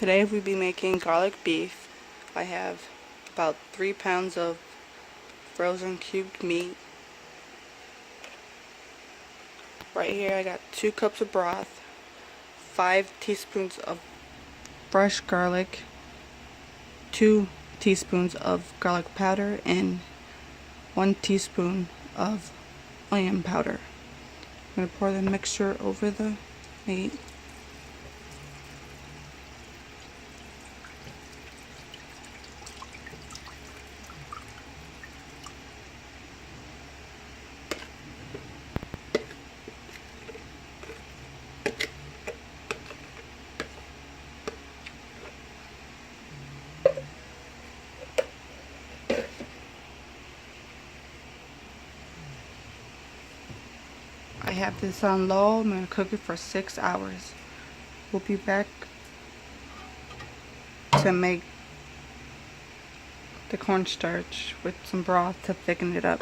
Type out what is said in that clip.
Today we'll be making garlic beef. I have about 3 pounds of frozen cubed meat. Right here I got 2 cups of broth, 5 teaspoons of fresh garlic, 2 teaspoons of garlic powder, and 1 teaspoon of onion powder. I'm going to pour the mixture over the meat. I have this on low. I'm going to cook it for 6 hours. We'll be back to make the cornstarch with some broth to thicken it up.